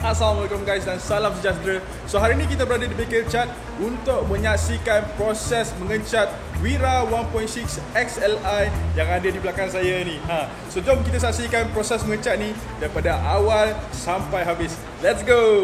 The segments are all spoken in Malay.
Assalamualaikum guys dan salam sejahtera. So hari ini kita berada di bengkel cat untuk menyaksikan proses mengecat Wira 1.6 XLI yang ada di belakang saya ni. So jom kita saksikan proses mengecat ni daripada awal sampai habis. Let's go.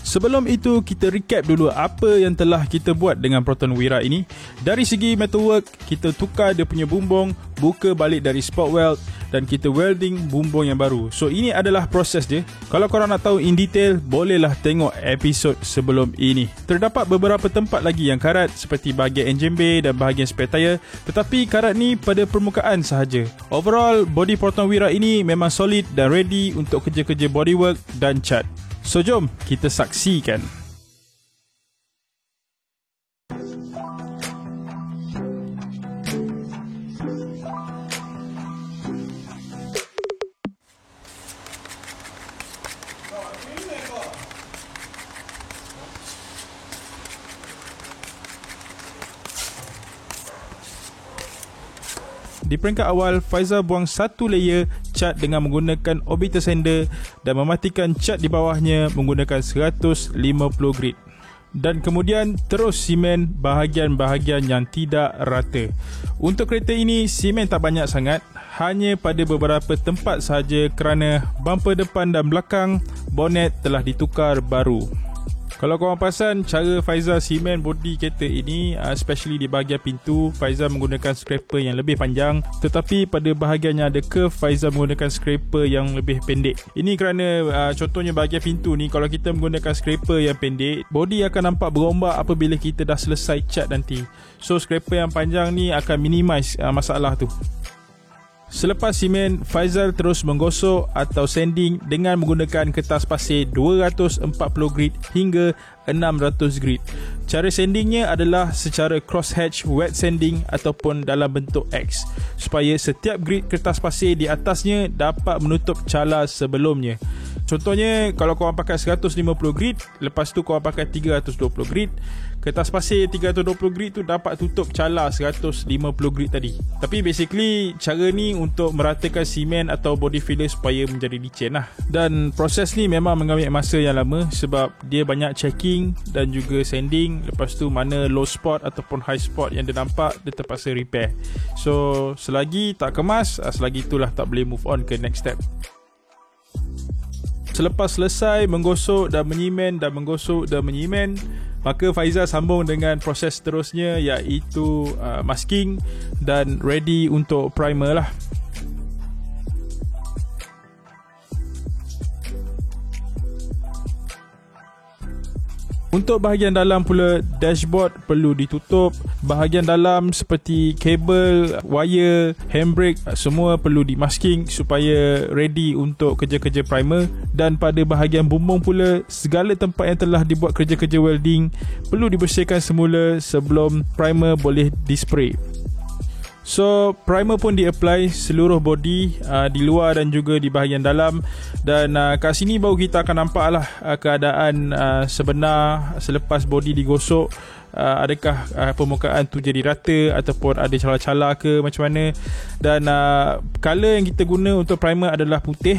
Sebelum itu, kita recap dulu apa yang telah kita buat dengan Proton Wira ini. Dari segi metalwork, kita tukar dia punya bumbung, buka balik dari spot weld dan kita welding bumbung yang baru. So ini adalah proses dia. Kalau korang nak tahu in detail, bolehlah tengok episod sebelum ini. Terdapat beberapa tempat lagi yang karat seperti bahagian engine bay dan bahagian spare tire, tetapi karat ni pada permukaan sahaja. Overall, body Proton Wira ini memang solid dan ready untuk kerja-kerja bodywork dan cat. So jom kita saksikan. Di peringkat awal, Faizal buang satu layer cat dengan menggunakan orbital sander dan mematikan cat di bawahnya menggunakan 150 grit. Dan kemudian terus simen bahagian-bahagian yang tidak rata. Untuk kereta ini, simen tak banyak sangat, hanya pada beberapa tempat sahaja kerana bumper depan dan belakang bonet telah ditukar baru. Kalau korang perasan, cara Faizal simen bodi kereta ini, especially di bahagian pintu, Faizal menggunakan scraper yang lebih panjang, tetapi pada bahagian yang ada curve, Faizal menggunakan scraper yang lebih pendek. Ini kerana contohnya bahagian pintu ni, kalau kita menggunakan scraper yang pendek, bodi akan nampak berombak apabila kita dah selesai cat nanti. So scraper yang panjang ni akan minimize masalah tu. Selepas simen, Faizal terus menggosok atau sanding dengan menggunakan kertas pasir 240 grit hingga 600 grit. Cara sandingnya adalah secara crosshatch wet sanding ataupun dalam bentuk X, supaya setiap grit kertas pasir di atasnya dapat menutup cala sebelumnya. Contohnya, kalau korang pakai 150 grit, lepas tu korang pakai 320 grit, kertas pasir 320 grit tu dapat tutup cala 150 grit tadi. Tapi basically, cara ni untuk meratakan simen atau body filler supaya menjadi licin lah. Dan proses ni memang mengambil masa yang lama sebab dia banyak checking dan juga sanding. Lepas tu mana low spot ataupun high spot yang dia nampak, dia terpaksa repair. So, selagi tak kemas, selagi itulah tak boleh move on ke next step. Selepas selesai menggosok dan menyimen dan menggosok dan menyimen, maka Faizal sambung dengan proses seterusnya, iaitu masking dan ready untuk primer lah. Untuk bahagian dalam pula, dashboard perlu ditutup. Bahagian dalam seperti kabel, wire, handbrake, semua perlu dimasking supaya ready untuk kerja-kerja primer. Dan pada bahagian bumbung pula, segala tempat yang telah dibuat kerja-kerja welding perlu dibersihkan semula sebelum primer boleh dispray. So, primer pun di-apply seluruh body, di luar dan juga di bahagian dalam. Dan kat sini baru kita akan nampak lah keadaan sebenar selepas body digosok. Adakah permukaan tu jadi rata ataupun ada cala-cala ke macam mana. Dan colour yang kita guna untuk primer adalah putih.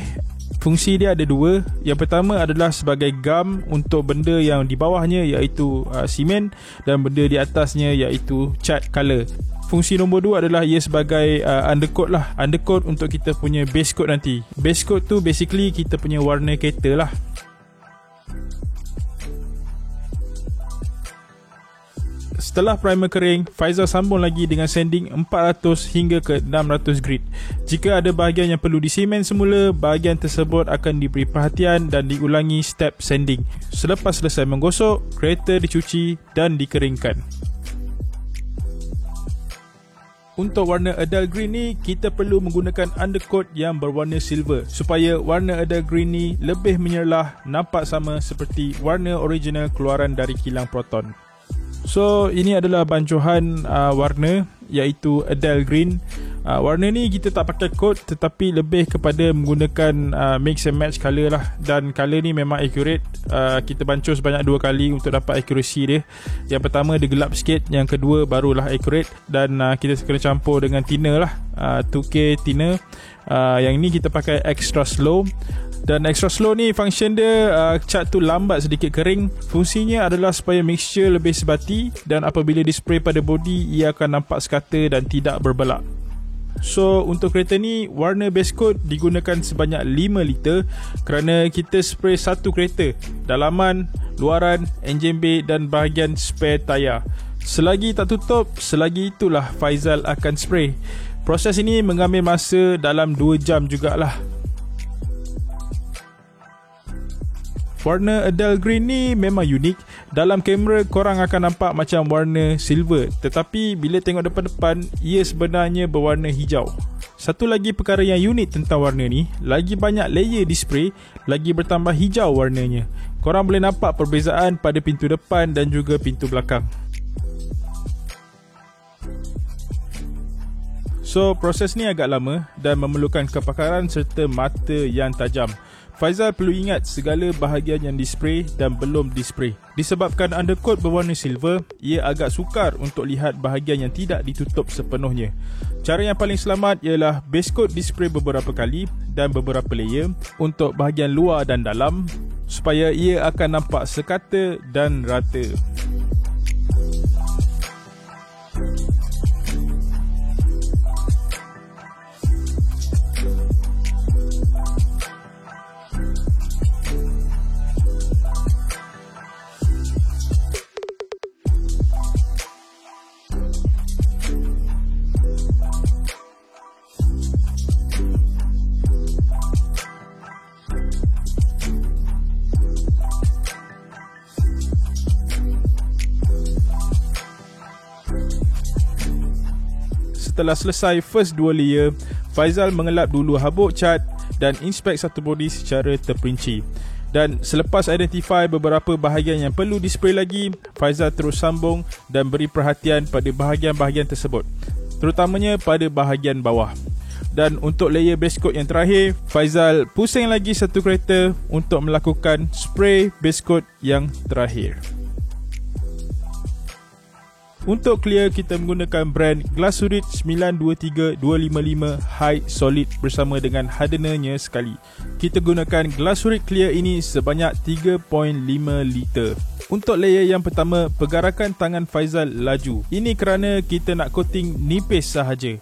Fungsi dia ada dua. Yang pertama adalah sebagai gum untuk benda yang di bawahnya, iaitu simen, dan benda di atasnya iaitu cat colour. Fungsi nombor 2 adalah ia sebagai undercoat lah. Undercoat untuk kita punya base coat nanti. Base coat tu basically kita punya warna kereta lah. Setelah primer kering, Faizal sambung lagi dengan sanding 400 hingga ke 600 grit. Jika ada bahagian yang perlu disimen semula, bahagian tersebut akan diberi perhatian dan diulangi step sanding. Selepas selesai menggosok, kereta dicuci dan dikeringkan. Untuk warna Adele Green ni, kita perlu menggunakan undercoat yang berwarna silver supaya warna Adele Green ni lebih menyerlah, nampak sama seperti warna original keluaran dari kilang Proton. So, ini adalah bancuhan warna iaitu Adele Green. Warna ni kita tak pakai kod, tetapi lebih kepada menggunakan mix and match colour lah. Dan colour ni memang accurate. Kita bancuh sebanyak 2 kali untuk dapat accuracy dia. Yang pertama dia gelap sikit, yang kedua barulah accurate. Dan kita kena campur dengan thinner lah, 2K thinner. Yang ni kita pakai extra slow. Dan extra slow ni function dia cat tu lambat sedikit kering. Fungsinya adalah supaya mixture lebih sebati, dan apabila dispray pada body ia akan nampak sekata dan tidak berbelak. So untuk kereta ni warna base coat digunakan sebanyak 5 liter kerana kita spray satu kereta, dalaman, luaran, enjin bay dan bahagian spare tayar. Selagi tak tutup, selagi itulah Faizal akan spray. Proses ini mengambil masa dalam 2 jam jugalah. Warna Adele Green ni memang unik. Dalam kamera korang akan nampak macam warna silver, tetapi bila tengok depan-depan ia sebenarnya berwarna hijau. Satu lagi perkara yang unik tentang warna ni, lagi banyak layer display, lagi bertambah hijau warnanya. Korang boleh nampak perbezaan pada pintu depan dan juga pintu belakang. So proses ni agak lama dan memerlukan kepakaran serta mata yang tajam. Faizal perlu ingat segala bahagian yang dispray dan belum dispray. Disebabkan undercoat berwarna silver, ia agak sukar untuk lihat bahagian yang tidak ditutup sepenuhnya. Cara yang paling selamat ialah base coat dispray beberapa kali dan beberapa layer untuk bahagian luar dan dalam, supaya ia akan nampak sekata dan rata. Setelah selesai first 2 layer, Faizal mengelap dulu habuk cat dan inspect satu body secara terperinci. Dan selepas identify beberapa bahagian yang perlu display lagi, Faizal terus sambung dan beri perhatian pada bahagian-bahagian tersebut, terutamanya pada bahagian bawah. Dan untuk layer base coat yang terakhir, Faizal pusing lagi satu kereta untuk melakukan spray base coat yang terakhir. Untuk clear, kita menggunakan brand Glasurit 923-255 High Solid bersama dengan hardenernya sekali. Kita gunakan Glasurit clear ini sebanyak 3.5 liter. Untuk layer yang pertama, pergerakan tangan Faizal laju. Ini kerana kita nak coating nipis sahaja.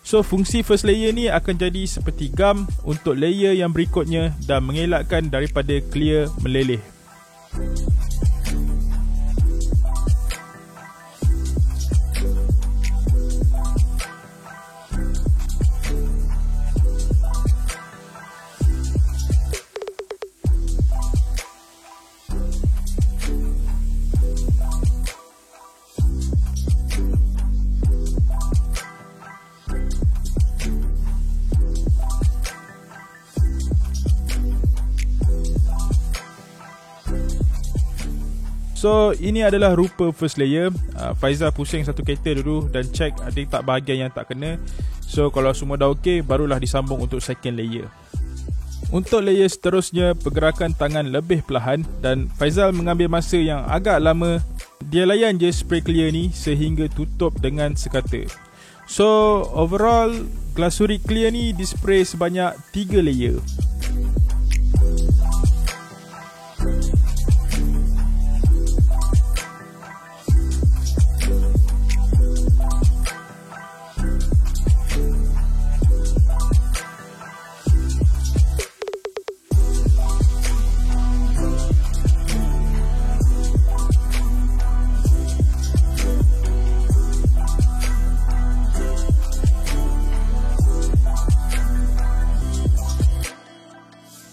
So fungsi first layer ni akan jadi seperti gam untuk layer yang berikutnya dan mengelakkan daripada clear meleleh. So ini adalah rupa first layer. Faizal pusing satu kereta dulu dan check ada tak bahagian yang tak kena. So kalau semua dah ok, barulah disambung untuk second layer. Untuk layer seterusnya, pergerakan tangan lebih perlahan dan Faizal mengambil masa yang agak lama. Dia layan je spray clear ni sehingga tutup dengan sekata. So overall, Glasurit clear ni dispray sebanyak 3 layer.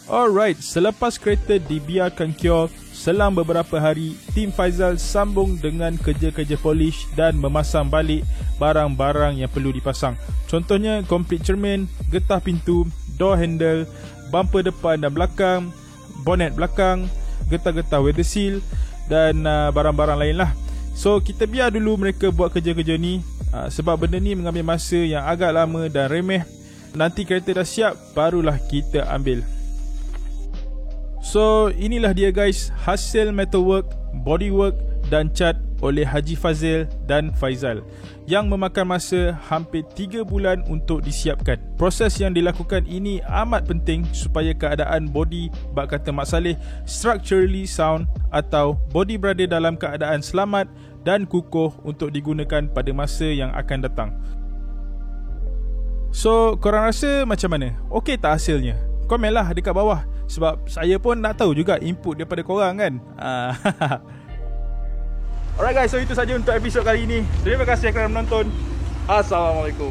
Alright, selepas kereta dibiarkan cure, selang beberapa hari, tim Faizal sambung dengan kerja-kerja polish dan memasang balik barang-barang yang perlu dipasang. Contohnya complete cermin, getah pintu, door handle, bumper depan dan belakang, bonnet belakang, getah-getah weather seal dan barang-barang lain lah. So kita biar dulu mereka buat kerja-kerja ni, sebab benda ni mengambil masa yang agak lama dan remeh. Nanti kereta dah siap, barulah kita ambil. So inilah dia guys, hasil metalwork, bodywork dan cat oleh Haji Fazil dan Faizal yang memakan masa hampir 3 bulan untuk disiapkan. Proses yang dilakukan ini amat penting supaya keadaan body, bak kata Mak Saleh, structurally sound atau body berada dalam keadaan selamat dan kukuh untuk digunakan pada masa yang akan datang. So korang rasa macam mana? Okey tak hasilnya? Komen lah dekat bawah, sebab saya pun nak tahu juga input daripada korang kan. Alright guys, so itu saja untuk episod kali ini. Terima kasih kerana menonton. Assalamualaikum.